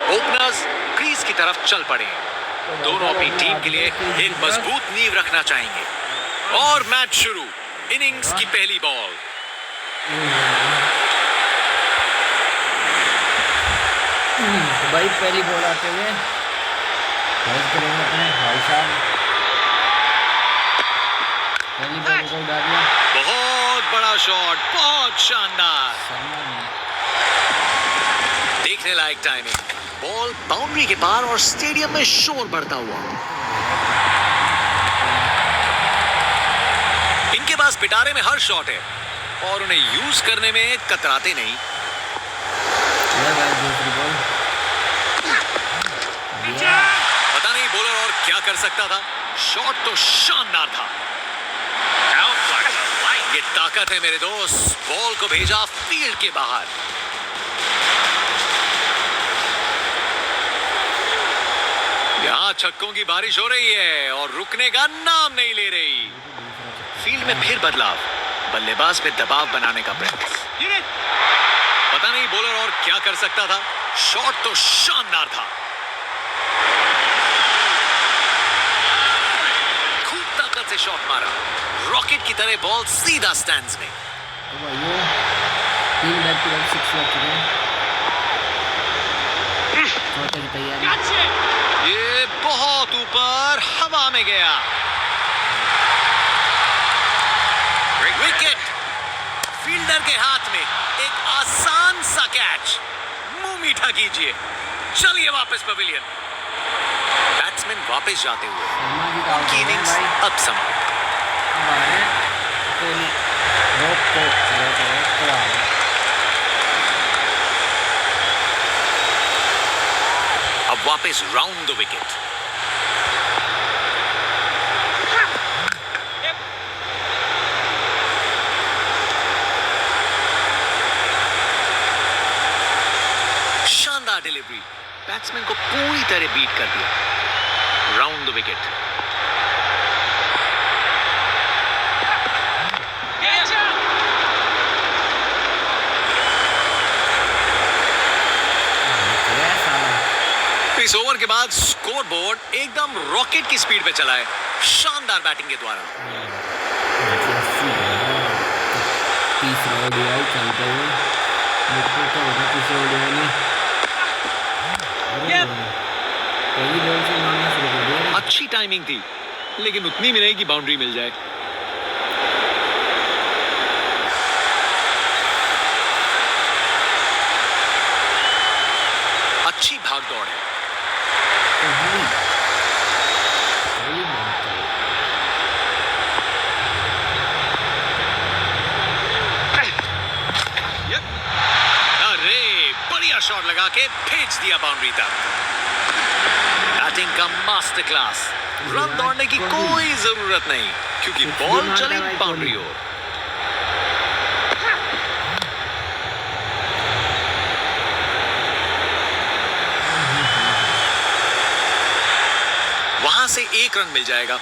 Openers crease की तरफ चल पड़े। दोनों अपनी टीम के लिए एक मजबूत नींव रखना चाहेंगे और मैच शुरू। इनिंग्स की पहली बॉल। भाई पहली बॉल आते हुए करेंगे अपने भाई साहब। पहली बॉल को उड़ा दिया। बहुत बड़ा शॉट, बहुत शानदार, देखने लायक टाइमिंग। बॉल बाउंड्री के पार और स्टेडियम में शोर बढ़ता हुआ। इनके पास पिटारे में हर शॉट है और उन्हें यूज करने में कतराते नहीं। पता नहीं बॉलर और क्या कर सकता था। शॉट तो शानदार था। ये ताकत है मेरे दोस्त। बॉल को भेजा फील्ड के बाहर। यहाँ छक्कों की बारिश हो रही है और रुकने का नाम नहीं ले रही। फील्ड में फिर बदलाव। बल्लेबाज पे दबाव बनाने का प्रयास। पता नहीं बॉलर और क्या कर सकता था। शॉट तो शानदार था। खूब ताकत से शॉट मारा। रॉकेट की तरह बॉल सीधा स्टैंड्स में। ये बहुत ऊपर हवा में गया। विकेट। फील्डर के हाथ में एक आसान सा कैच। मुंह मीठा कीजिए। चलिए वापस पवेलियन। बैट्समैन वापस जाते हुए उनकी इनिंग्स अब समाप्त। अब वापस राउंड द विकेट। शानदार डिलीवरी। बैट्समैन को पूरी तरह बीट कर दिया। Round the wicket. इस ओवर के बाद स्कोर बोर्ड एकदम रॉकेट की स्पीड पे चला है। शानदार बैटिंग के द्वारा। अच्छी टाइमिंग थी लेकिन उतनी भी नहीं कि बाउंड्री मिल जाए। अच्छी भाग दौड़ है। अरे बढ़िया शॉट लगा के भेज दिया बाउंड्री तक। बैटिंग का मास्टर क्लास। रन दौड़ने की कोई जरूरत नहीं क्योंकि बॉल चली बाउंड्री ओर। वहां से एक रन मिल जाएगा।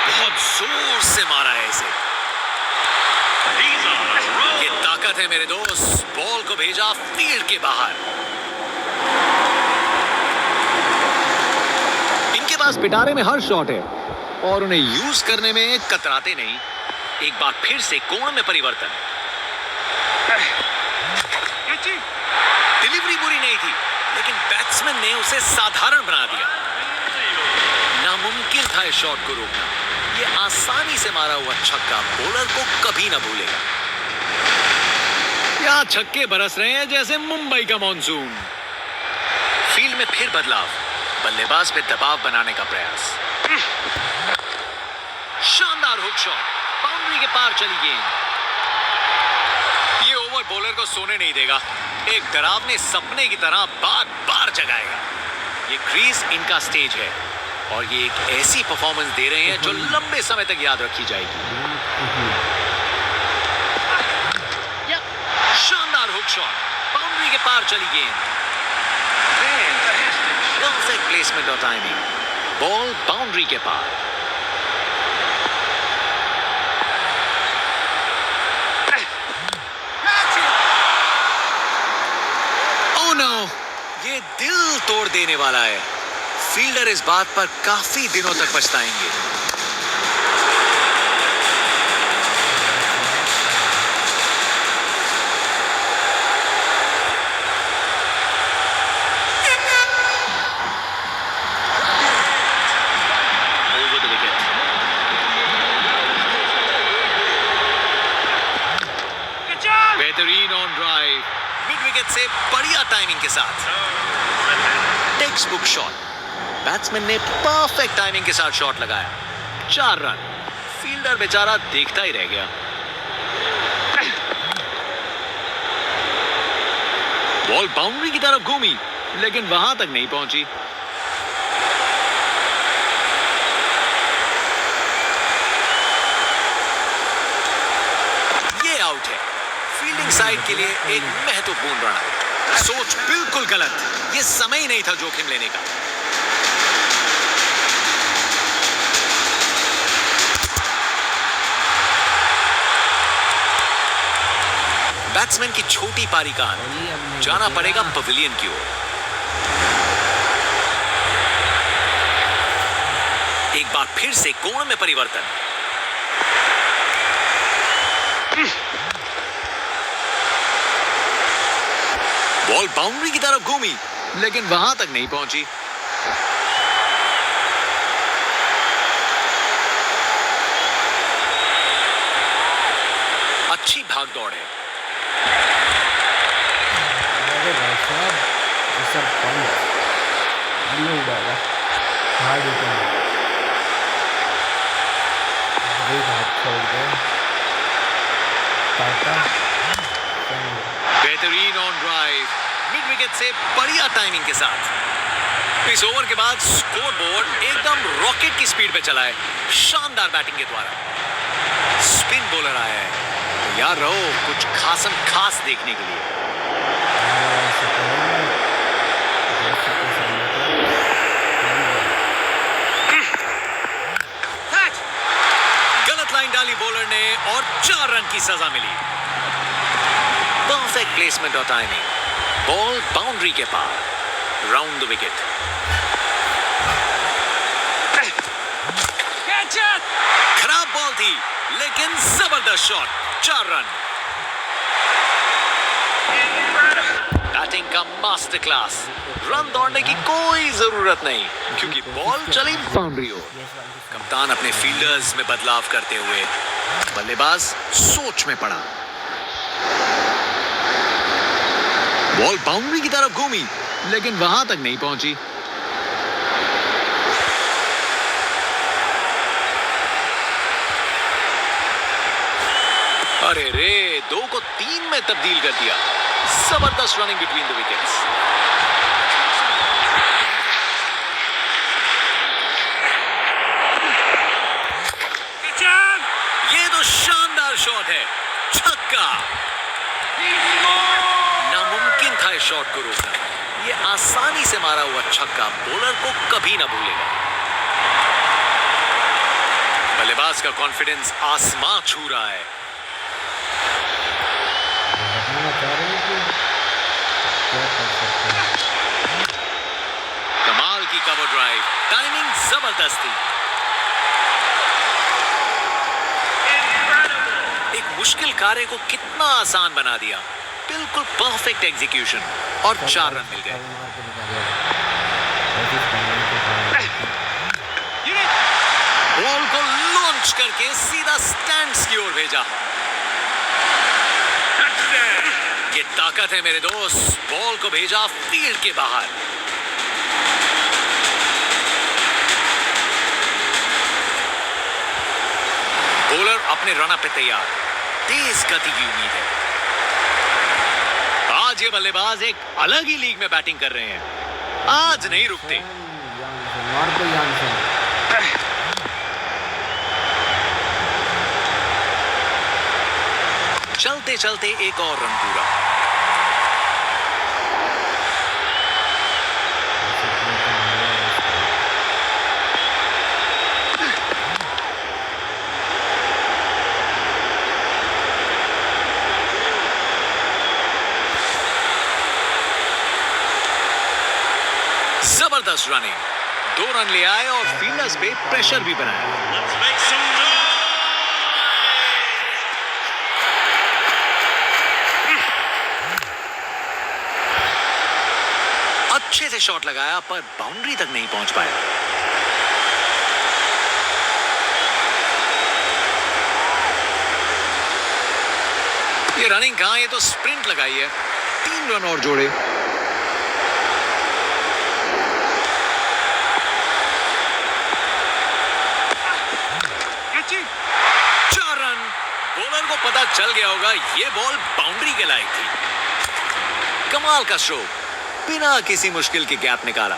बहुत जोर से मारा है इसे। ये ताकत है मेरे दोस्त। बॉल को भेजा फील्ड के बाहर। इनके पास पिटारे में हर शॉट है और उन्हें यूज करने में कतराते नहीं। एक बार फिर से कोण में परिवर्तन। डिलीवरी बुरी नहीं थी लेकिन बैट्समैन ने उसे साधारण बना दिया। नामुमकिन था इस शॉट को रोकना। ये आसानी से मारा हुआ छक्का बॉलर को कभी ना भूलेगा। यहां छक्के बरस रहे हैं जैसे मुंबई का मॉनसून। फील्ड में फिर बदलाव। बल्लेबाज पे दबाव बनाने का प्रयास। शानदार हुक शॉट। बाउंड्री के पार चली गेंद। ये ओवर बॉलर को सोने नहीं देगा। एक डरावने सपने की तरह बार बार जगाएगा। ये क्रीज इनका स्टेज है और ये एक ऐसी परफॉर्मेंस दे रहे हैं जो लंबे समय तक याद रखी जाएगी। शानदार हुक शॉट। बाउंड्री के पार चली गेंद। परफेक्ट प्लेसमेंट और टाइमिंग। बॉल बाउंड्री के पार। तोड़ देने वाला है। फील्डर इस बात पर काफी दिनों तक पछताएंगे। Over the wicket. बेहतरीन ऑन ड्राइव, मिड विकेट से बढ़िया टाइमिंग के साथ। टेक्स्ट बुक शॉट, बैट्समैन ने परफेक्ट टाइमिंग के साथ शॉट लगाया। 4 रन। फील्डर बेचारा देखता ही रह गया। बॉल बाउंड्री की तरफ घूमी, लेकिन वहां तक नहीं पहुंची। ये आउट है। फील्डिंग साइड के लिए एक महत्वपूर्ण रन। सोच बिल्कुल गलत, ये समय ही नहीं था जोखिम लेने का। बैट्समैन की छोटी पारी का जाना पड़ेगा पवेलियन की ओर। एक बार फिर से कोण में परिवर्तन। बॉल बाउंड्री की तरफ घूमी, लेकिन वहां तक नहीं पहुंची। अच्छी भाग दौड़ है। अरे भाई साहब, ये सब पंच नहीं उड़ाएगा। Hard hitting. एक हाथ छोड़ दे। टाटा। बेहतरीन ऑन ड्राइव, मिड विकेट से बढ़िया टाइमिंग के साथ। इस ओवर के बाद स्कोर बोर्ड एकदम रॉकेट की स्पीड पे चला है। शानदार बैटिंग के द्वारा। स्पिन बॉलर आया है, तैयार रहो कुछ खासम खास देखने के लिए। गलत लाइन डाली बॉलर ने और 4 रन की सजा मिली। परफेक्ट प्लेसमेंट और टाइमिंग। बॉल बाउंड्री के पार, राउंड द विकेट। खराब बॉल थी, लेकिन जबरदस्त शॉट। 4 रन। बैटिंग का मास्टर क्लास। रन दौड़ने की कोई जरूरत नहीं, क्योंकि बॉल चली बाउंड्री ओर। कप्तान अपने फील्डर्स में बदलाव करते हुए बल्लेबाज सोच में पड़ा। बॉल बाउंड्री की तरफ घूमी, लेकिन वहां तक नहीं पहुंची। अरे रे, 2 को 3 में तब्दील कर दिया। जबरदस्त रनिंग बिटवीन द विकेट्स। ये तो शानदार शॉट है, छक्का। नामुमकिन था इस शॉट को रोकना। ये आसानी से मारा हुआ छक्का बॉलर को कभी ना भूलेगा। बल्लेबाज का कॉन्फिडेंस आसमां छू रहा है। कमाल की कवर ड्राइव, टाइमिंग जबरदस्त थी। एक मुश्किल कार्य को कितना आसान बना दिया। बिल्कुल परफेक्ट एग्जीक्यूशन और 4 रन मिल गए। बॉल को लॉन्च करके सीधा स्टैंड्स की ओर भेजा। ये ताकत है मेरे दोस्त। बॉल को भेजा फील्ड के बाहर। बॉलर अपने रन पे तैयार। तेज गति की उम्मीद है। आज ये बल्लेबाज एक अलग ही लीग में बैटिंग कर रहे हैं। आज नहीं रुकते। चलते चलते एक और रन पूरा। जबरदस्त रनिंग, 2 रन ले आए और फील्डर्स पे प्रेशर भी बनाया। अच्छे से शॉट लगाया पर बाउंड्री तक नहीं पहुंच पाया। ये रनिंग कहां, ये तो स्प्रिंट लगाई है। 3 रन और जोड़े। चार रन। बॉलर को पता चल गया होगा ये बॉल बाउंड्री के लायक थी। कमाल का स्ट्रोक, बिना किसी मुश्किल के गैप निकाला,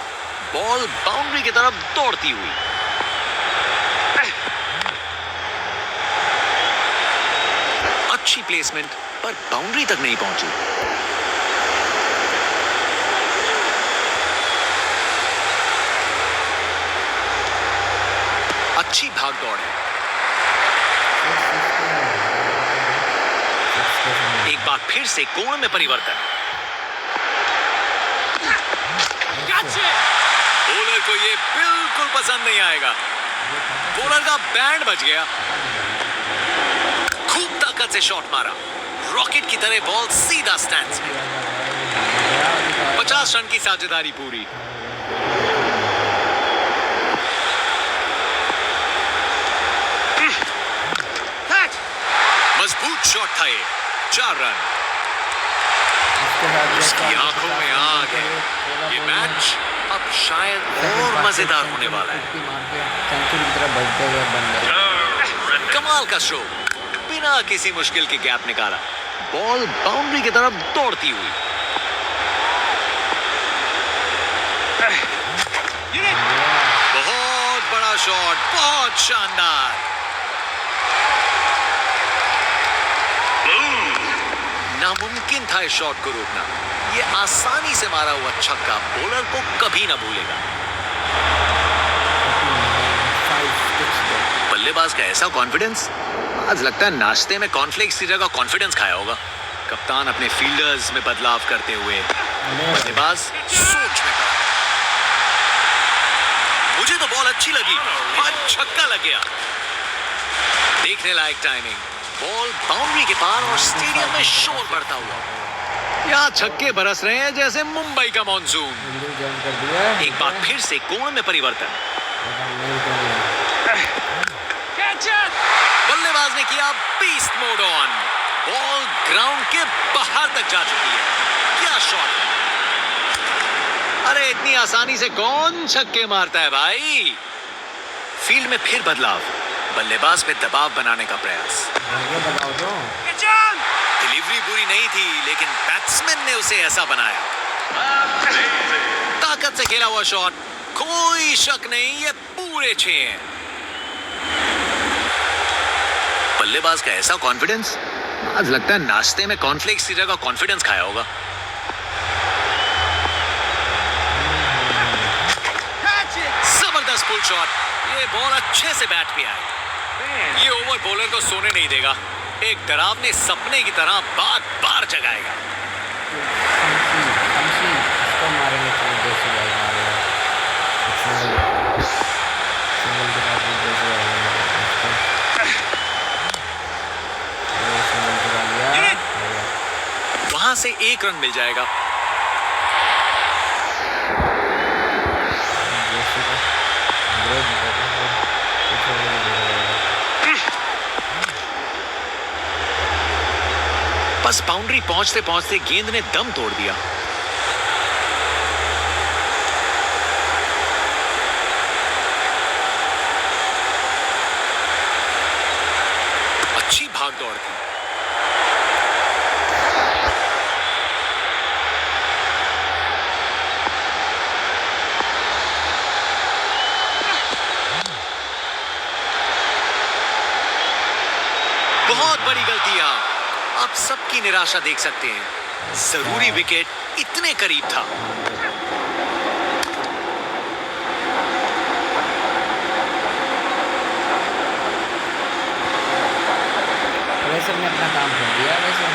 बॉल बाउंड्री की तरफ दौड़ती हुई। अच्छी प्लेसमेंट पर बाउंड्री तक नहीं पहुंची। अच्छी भाग दौड़ है। एक बार फिर से कोण में परिवर्तन। बॉलर को ये बिल्कुल पसंद नहीं आएगा। बॉलर का बैंड बच गया। खूब ताकत से शॉट मारा, रॉकेट की तरह बॉल सीधा स्टैंड्स में। 50 रन की साझेदारी पूरी। मजबूत शॉट था ये। 4 रन। उसकी आंखों में आग है। ये मैच अब शायद और मजेदार होने वाला है। कमाल का स्ट्रोक, बिना किसी मुश्किल के गैप निकाला, बॉल बाउंड्री की तरफ दौड़ती हुई। बहुत बड़ा शॉट, बहुत शानदार। नामुमकिन था इस शॉट को रोकना। ये आसानी से मारा हुआ छक्का बॉलर को कभी ना भूलेगा। बल्लेबाज का ऐसा कॉन्फिडेंस, आज लगता है नाश्ते में कॉर्नफ्लेक्स की जगह कॉन्फिडेंस खाया होगा। कप्तान अपने फील्डर्स में बदलाव करते हुए बल्लेबाज सोच में पड़ा। मुझे तो बॉल अच्छी लगी, आज छक्का लग गया। देखने लायक टाइमिंग, बॉल बाउंड्री के पार और स्टेडियम में शोर बढ़ता हुआ। यहाँ छक्के बरस रहे हैं जैसे मुंबई का मॉनसून। एक बार फिर से कोण में परिवर्तन। बल्लेबाज ने किया beast mode on. Ball ground के बाहर तक जा चुकी है। क्या शॉट है! अरे इतनी आसानी से कौन छक्के मारता है भाई। फील्ड में फिर बदलाव, बल्लेबाज पे दबाव बनाने का प्रयास। डिलीवरी बुरी नहीं थी, लेकिन बैट्समैन ने उसे ऐसा बनाया। ताकत से खेला हुआ शॉट, कोई शक नहीं ये पूरे 6 हैं। बल्लेबाज का ऐसा कॉन्फिडेंस, आज लगता है नाश्ते में कॉर्नफ्लेक्स की जगह कॉन्फिडेंस खाया होगा। जबरदस्त पुल शॉट, ये बॉल अच्छे से बैट पे आई। ये ओवर बॉलर को सोने नहीं देगा। एक डरावने सपने की तरह बार बार जगाएगा। वहां से 1 रन मिल जाएगा। बस बाउंड्री पहुंचते पहुंचते गेंद ने दम तोड़ दिया। अच्छी भाग दौड़ थी। बहुत बड़ी गलती यहां। आप सबकी निराशा देख सकते हैं। जरूरी विकेट इतने करीब था। वैसे ने अपना काम कर दिया। वैसे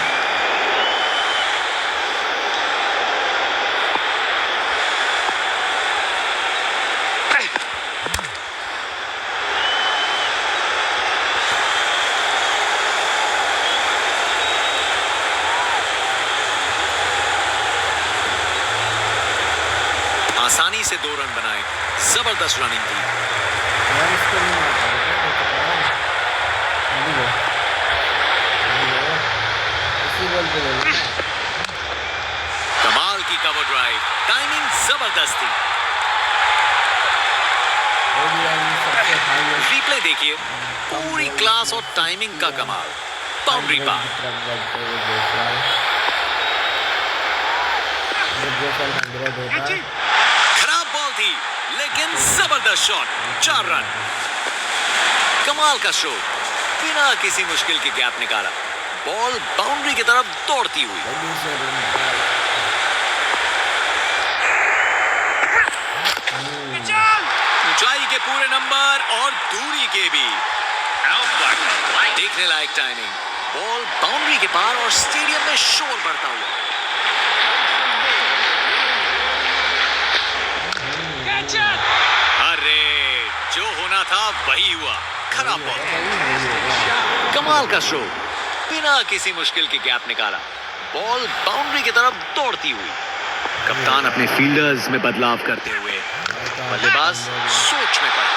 आसानी से 2 रन बनाए। जबरदस्त रनिंग थी। यार इसको नहीं मार पा रहे थे, तो पता है अभी वो इसी बॉल पे ले लो ना। कमाल की कवर ड्राइव, टाइमिंग जबरदस्त थी। सबसे हाईएस्ट रिप्ले देखिए, पूरी क्लास और टाइमिंग का कमाल। बाउंड्री पार। खराब बॉल थी लेकिन जबरदस्त शॉट, 4 रन। कमाल का स्ट्रोक, बिना किसी मुश्किल के गैप निकाला, बॉल बाउंड्री की तरफ दौड़ती हुई। ऊंचाई के पूरे नंबर और दूरी के भी। देखने लायक टाइमिंग, बॉल बाउंड्री के पार और स्टेडियम में शोर बढ़ता हुआ। अरे जो होना था वही हुआ, खराब बॉल। कमाल का स्ट्रोक, बिना किसी मुश्किल के गैप निकाला, बॉल बाउंड्री की तरफ दौड़ती हुई। कप्तान अपने फील्डर्स में बदलाव करते हुए बल्लेबाज सोच में पड़ा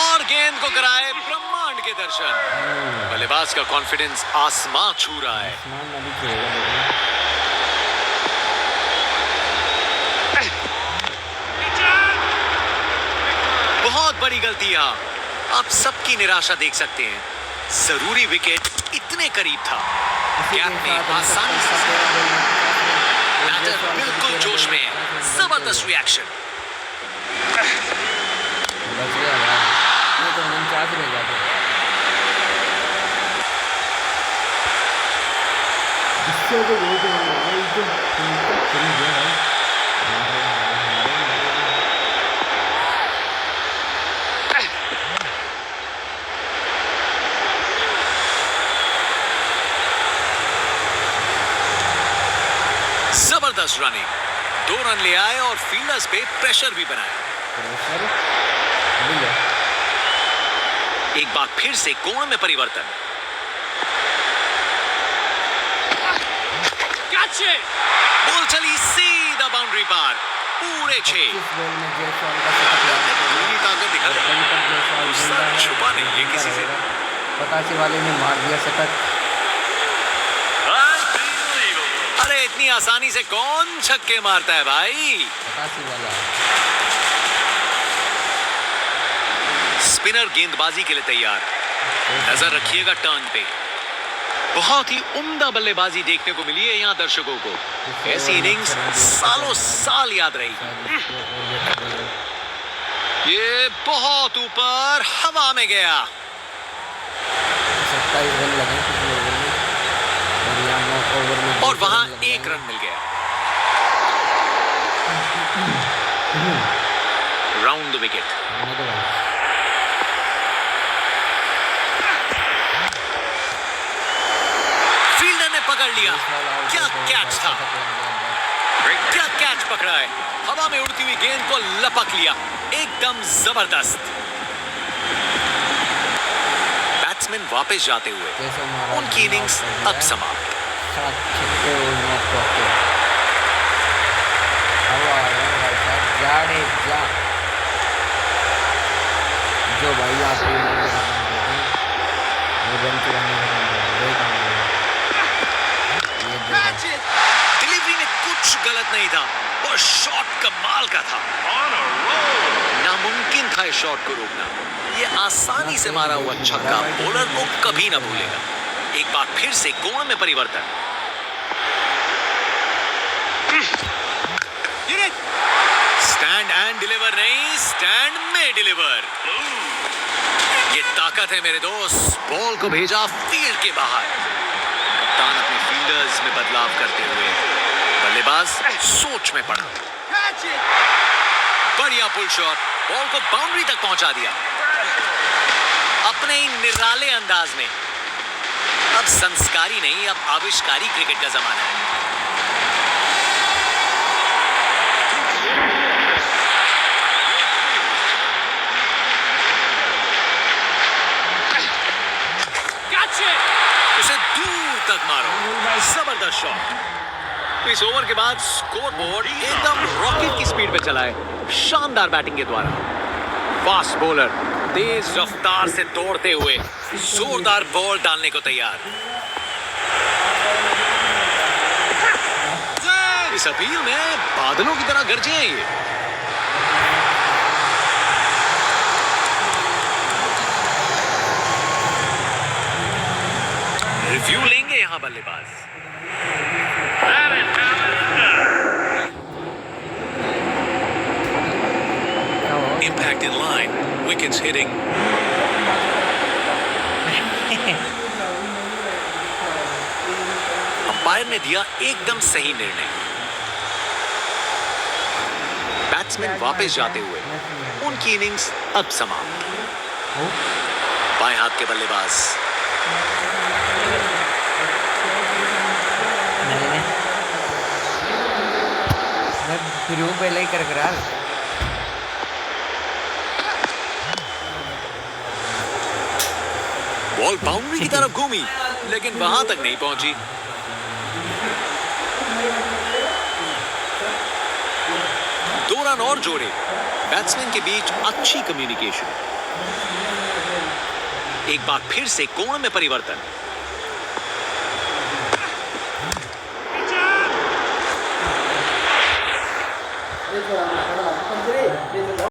और गेंद को कराए ब्रह्मांड के दर्शन। बल्लेबाज का कॉन्फिडेंस आसमां छू रहा है। बहुत बड़ी गलती यहाँ, आप सबकी निराशा देख सकते हैं। जरूरी विकेट इतने करीब था, गैप में आसानी से। बैटर बिल्कुल जोश में है, जबरदस्त रिएक्शन। जबरदस्त रनिंग, 2 रन ले आए और फील्डर्स पे प्रेशर भी बनाया। एक बार फिर से कोण में परिवर्तन। बॉल चली सीधा बाउंड्री पार, पूरे 6। पूरी ताकत दिखा रहे, गुस्सा छुपा नहीं है किसी से। पतासी वाले ने मार दिया शतक। अरे इतनी आसानी से कौन छक्के मारता है भाई। स्पिनर गेंदबाजी के लिए तैयार, नजर रखिएगा टर्न पे। बहुत ही उम्दा बल्लेबाजी देखने को मिली है यहाँ दर्शकों को। ऐसी इनिंग्स सालों साल याद रहेगी। ये बहुत ऊपर हवा में गया। 27 रन लगे और वहां 1 रन मिल गया। Round the wicket. फील्डर ने पकड़ लिया। क्या कैच था, क्या कैच पकड़ा है। हवा में उड़ती हुई गेंद को लपक लिया, एकदम जबरदस्त। बैट्समैन वापस जाते हुए उनकी इनिंग्स अब समाप्त। जाडेजा जो भाई आप डिलीवरी में कुछ गलत नहीं था और शॉट कमाल का था। नामुमकिन था इस शॉट को रोकना। ये आसानी से मारा हुआ छक्का बॉलर को कभी ना भूलेगा। एक बार फिर से कोण में परिवर्तन। स्टैंड एंड डिलीवर नहीं, स्टैंड में डिलीवर। ये ताकत है मेरे दोस्त। बॉल को भेजा फील्ड के बाहर। कप्तान अपने फील्डर्स में बदलाव करते हुए बल्लेबाज सोच में पड़ा। बढ़िया पुल शॉट, बॉल को बाउंड्री तक पहुंचा दिया अपने ही निराले अंदाज में। अब संस्कारी नहीं, अब आविष्कारी क्रिकेट का जमाना है। उसे दूर तक मारो, जबरदस्त शॉट। इस ओवर के बाद स्कोर बोर्ड एकदम रॉकेट की स्पीड पे चला है शानदार बैटिंग के द्वारा। फास्ट बॉलर तेज रफ्तार से दौड़ते हुए जोरदार बॉल डालने को तैयार। इस अपील में बादलों की तरह गरजे हैं ये। रिव्यू लेंगे यहां बल्लेबाज। Impact in line, wickets hitting. Umpire ने दिया एकदम सही निर्णय। बैट्समैन वापस जाते हुए उनकी इनिंग्स अब समाप्त। बाएं हाथ के बल्लेबाज पहले ही कर बॉल बाउंड्री की तरफ घूमी लेकिन वहां तक नहीं पहुंची। दो रन और जोड़े। बैट्समैन के बीच अच्छी कम्युनिकेशन। एक बार फिर से कोण में परिवर्तन।